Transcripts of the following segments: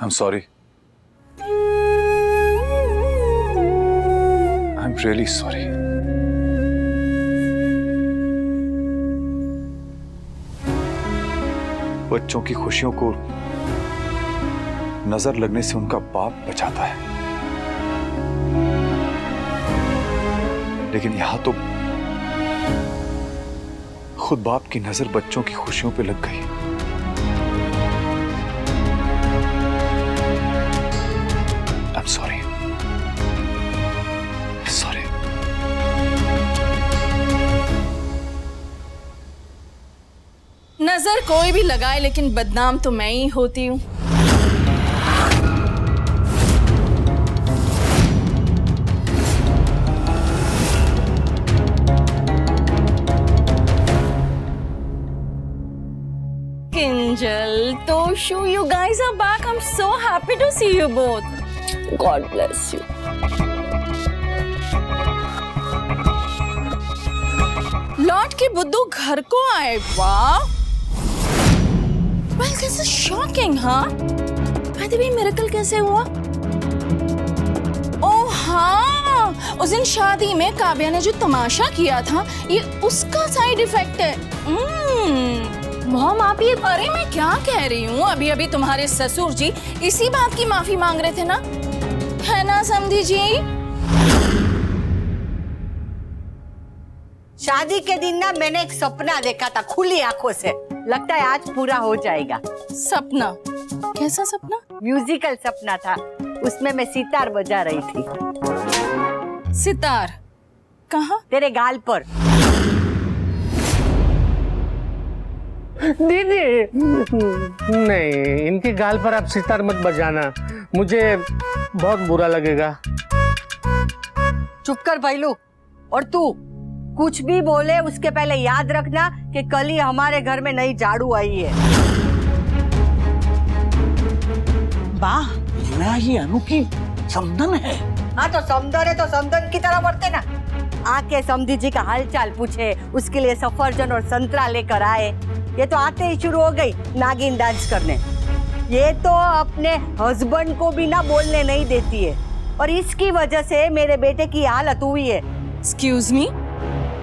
I'm sorry. I'm really sorry. बच्चों की खुशियों को नजर लगने से उनका बाप बचाता है, लेकिन यहां तो खुद बाप की नजर बच्चों की खुशियों पे लग गई। I'm sorry. Sorry. नजर कोई भी लगाए लेकिन बदनाम तो मैं ही होती हूँ। Kinjal, Toshu, you guys are back. I'm so happy to see you both. God bless you. लौट के बुद्धू घर को आए, वाह! Well, this is shocking, हाँ? By the way, miracle कैसे हुआ? ओह हाँ, उस दिन शादी में काव्या ने जो तमाशा किया था, ये उसका साइड इफेक्ट है। मॉम, आप ये, अरे मैं क्या कह रही हूँ, अभी अभी तुम्हारे ससुर जी इसी बात की माफी मांग रहे थे ना, है ना समधी जी? शादी के दिन ना मैंने एक सपना देखा था खुली आंखों से, लगता है आज पूरा हो जाएगा। सपना? कैसा सपना? म्यूजिकल सपना था, उसमें मैं सितार बजा रही थी। सितार? कहाँ? तेरे गाल पर। दीदी, नहीं, इनके गाल पर आप सितार मत बजाना, मुझे बहुत बुरा लगेगा। चुप कर भाईलू। और तू कुछ भी बोले उसके पहले याद रखना कि कल ही हमारे घर में नई झाड़ू आई है। वाह, ये अनु की समधन है। हाँ तो समधन है तो समधन की तरह बढ़ते ना। आके समधी जी का हालचाल पूछे, उसके लिए सफरजन और संतरा लेकर आए। ये तो आते ही शुरू हो गई नागिन डांस करने। ये तो अपने हस्बैंड को भी ना बोलने नहीं देती है, और इसकी वजह से मेरे बेटे की हालत हुई है। Excuse me?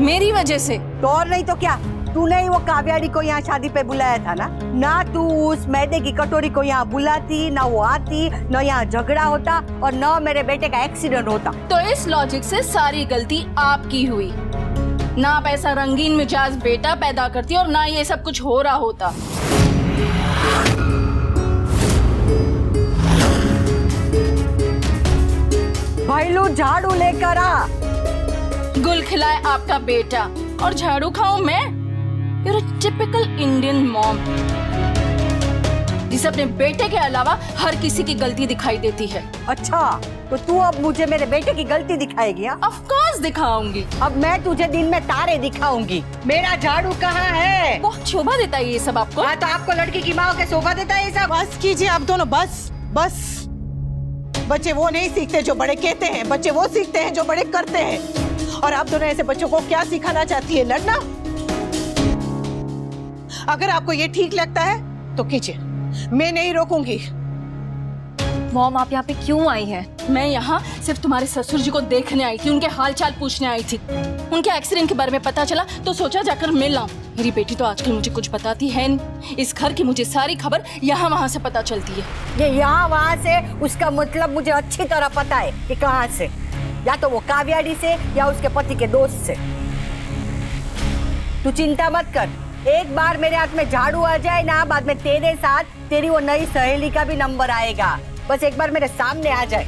मेरी वजह से? तो और नहीं तो क्या, तूने ही वो काव्याड़ी को यहाँ शादी पे बुलाया था ना तू उस मैदे की कटोरी को यहाँ बुलाती, ना वो आती, ना यहाँ झगड़ा होता, और ना मेरे बेटे का एक्सीडेंट होता। तो इस लॉजिक से सारी गलती आपकी हुई। ना आप ऐसा रंगीन मिजाज बेटा पैदा करती और ना ये सब कुछ हो रहा होता। भाईलू, झाड़ू लेकर आ। गुल खिलाए आपका बेटा और झाड़ू खाऊं मैं? You're a typical Indian mom, जिसे अपने बेटे के अलावा हर किसी की गलती दिखाई देती है। अच्छा, तो तू अब मुझे मेरे बेटे की गलती दिखाएगी? Of course दिखाऊंगी। अब मैं तुझे दिन में तारे दिखाऊंगी। मेरा झाड़ू कहाँ है? बहुत शोभा देता है ये सब आपको। हाँ तो आपको लड़की की माँ के शोभा देता है ये सब? बस कीजिए आप दोनों, बस बस। बच्चे वो नहीं सीखते जो बड़े कहते हैं, बच्चे वो सीखते हैं जो बड़े करते हैं। और आप दोनों ऐसे बच्चों को क्या सिखाना चाहती है? लड़ना? अगर आपको ये ठीक लगता है तो कीजिए, मैं नहीं रोकूंगी। मॉम, आप यहाँ पे क्यों आई हैं? मैं यहाँ सिर्फ तुम्हारे ससुर जी को देखने आई थी, उनके हालचाल पूछने आई थी। उनके एक्सीडेंट के बारे में पता चला तो सोचा जाकर मिल आऊं। मेरी बेटी तो आजकल मुझे कुछ बताती है नहीं। इस घर की मुझे सारी खबर यहाँ वहाँ से पता चलती है। ये यहाँ वहाँ से उसका मतलब मुझे अच्छी तरह पता है कि कहाँ से, या तो वो काव्याड़ी से या उसके पति के दोस्त से। तू चिंता मत कर, एक बार मेरे हाथ में झाड़ू आ जाए ना, बाद में तेरे साथ तेरी वो नई सहेली का भी नंबर आएगा। बस एक बार मेरे सामने आ जाए।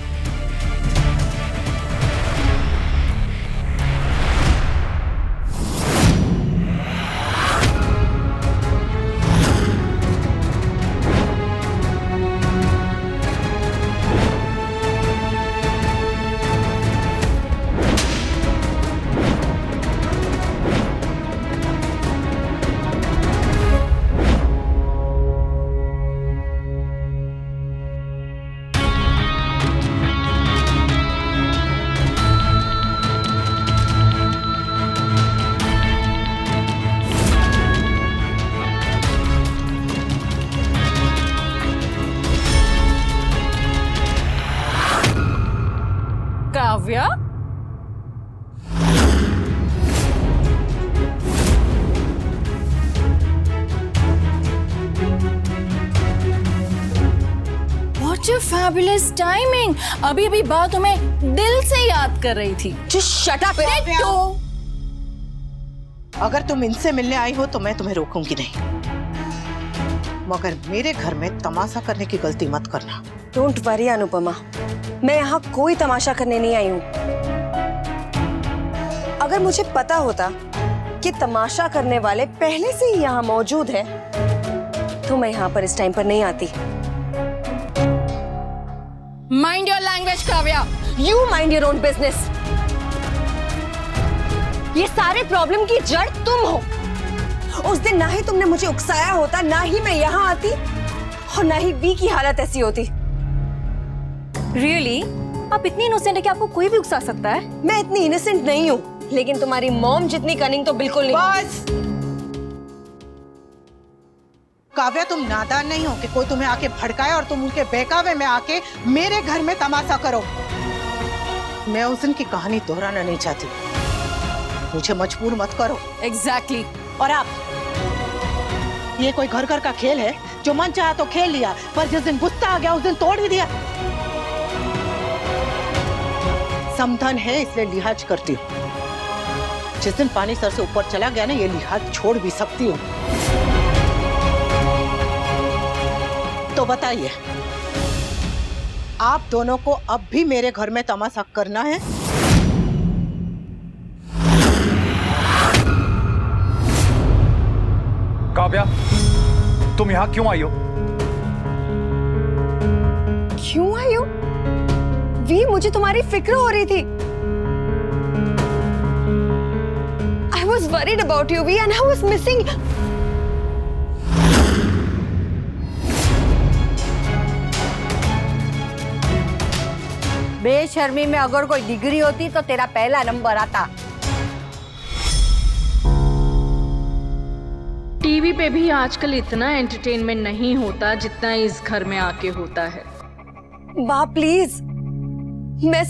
Such a fabulous timing. अभी अभी बात तुम्हें दिल से याद कर रही थी. Just shut up. तो अगर तुम इनसे मिलने आई हो तो मैं तुम्हें रोकूंगी नहीं, मगर मेरे घर में तमाशा करने की गलती मत करना। डोंट वरी अनुपमा, मैं यहाँ कोई तमाशा करने नहीं आई हूँ। अगर मुझे पता होता कि तमाशा करने वाले पहले से ही यहाँ मौजूद है तो मैं यहाँ पर इस टाइम पर नहीं आती। Mind your language Kavya. You mind your own business. ये सारे प्रॉब्लम की जड़ तुम हो। उस दिन ना ही तुमने मुझे उकसाया होता, ना ही मैं यहाँ आती, और ना ही वी की हालत ऐसी होती। रियली आप इतनी इनोसेंट है कि आपको कोई भी उकसा सकता है? मैं इतनी इनोसेंट नहीं हूँ, लेकिन तुम्हारी मॉम जितनी कनिंग तो बिल्कुल नहीं। बस काव्या, तुम नादान नहीं हो कि कोई तुम्हें आके भड़काए और तुम उनके बहकावे में आके मेरे घर में तमाशा करो। मैं उस दिन की कहानी दोहराना नहीं चाहती, मुझे मजबूर मत करो। Exactly. और आप, ये कोई घर घर का खेल है जो मन चाहा तो खेल लिया, पर जिस दिन गुस्सा आ गया उस दिन तोड़ ही दिया। समधन है इसलिए लिहाज करती हूँ, जिस दिन पानी सर से ऊपर चला गया ना, ये लिहाज छोड़ भी सकती हूँ। तो बताइए, आप दोनों को अब भी मेरे घर में तमाशा करना है? काव्या, तुम यहाँ क्यों आई हो? क्यों आई हो? वी, मुझे तुम्हारी फिक्र हो रही थी। I was worried about you, V, and I was missing. बेशर्मी में अगर कोई डिग्री होती तो तेरा पहला नंबर आता। टीवी पे भी आजकल इतना एंटरटेनमेंट नहीं होता जितना इस घर में आके होता है. बा प्लीज, मैं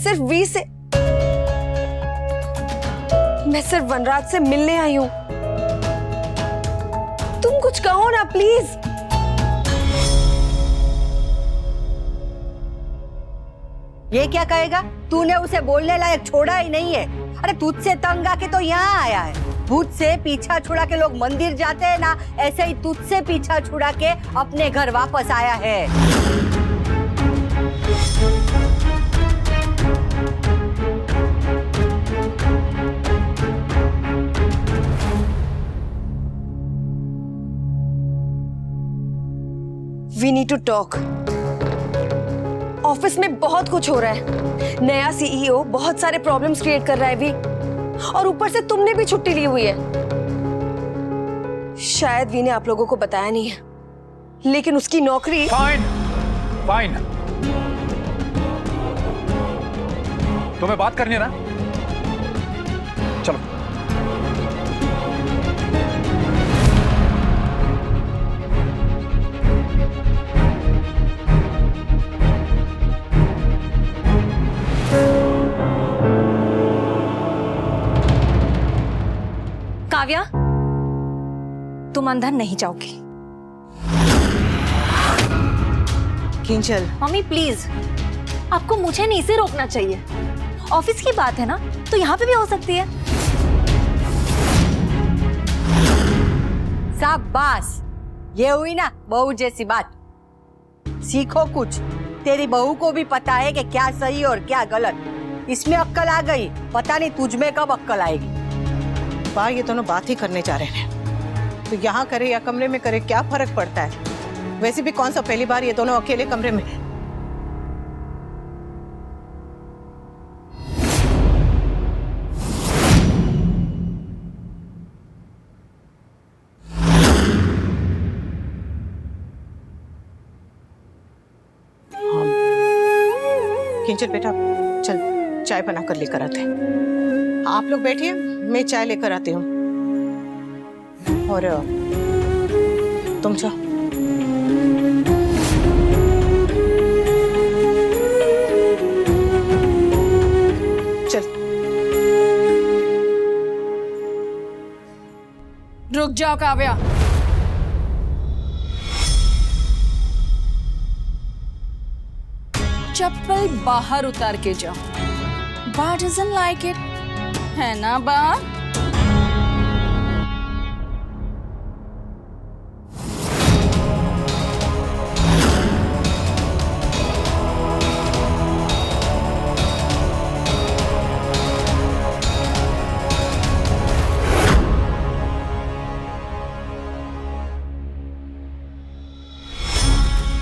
सिर्फ वनराज से मिलने आई हूँ। तुम कुछ कहो ना प्लीज। ये क्या कहेगा? तूने उसे बोलने लायक छोड़ा ही नहीं है। अरे तुझसे तंग आके तो यहाँ आया है। भूत से पीछा छुड़ा के लोग मंदिर जाते हैं ना, ऐसे ही तुझसे पीछा छुड़ा के अपने घर वापस आया है। We need to talk. Office में बहुत कुछ हो रहा है। नया सीईओ बहुत सारे प्रॉब्लम्स क्रिएट कर रहा है वी, और ऊपर से तुमने भी छुट्टी ली हुई है। शायद वी ने आप लोगों को बताया नहीं है, लेकिन उसकी नौकरी। Fine, fine. तुम्हें बात करनी है ना? चलो। काव्या, तुम अंदर नहीं जाओगी। किंजल, मम्मी प्लीज, आपको मुझे नहीं से रोकना चाहिए। ऑफिस की बात है ना, तो यहाँ पे भी हो सकती है। शाबाश, ये हुई ना बहू जैसी बात। सीखो कुछ। तेरी बहू को भी पता है कि क्या सही और क्या गलत। इसमें अक्कल आ गई, पता नहीं तुझ में कब अक्कल आएगी। बा, ये दोनों बात ही करने जा रहे हैं, तो यहाँ करे या कमरे में करे क्या फर्क पड़ता है? वैसे भी कौन सा पहली बार ये दोनों अकेले कमरे में। किंजल बेटा, चल चाय बना कर लेकर आते हैं। आप लोग बैठिए, मैं चाय लेकर आती हूँ। और तुम जाओ। चल। रुक जाओ काव्या। चप्पल बाहर उतार के जाओ। बा डजंट लाइक इट, है ना बा?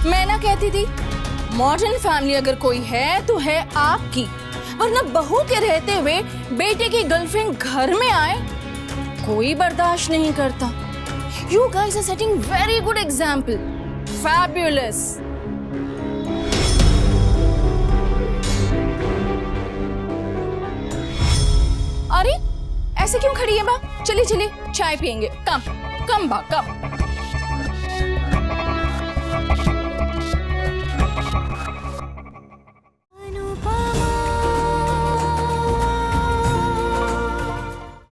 मैं ना कहती थी मॉडर्न फैमिली अगर कोई है तो है आपकी, वरना बहू के रहते हुए बेटे की गर्लफ्रेंड घर में आए कोई बर्दाश्त नहीं करता। You guys are setting very good example, fabulous. अरे ऐसे क्यों खड़ी है बा? चलिए चलिए चाय पियेंगे। कम कम बा कम।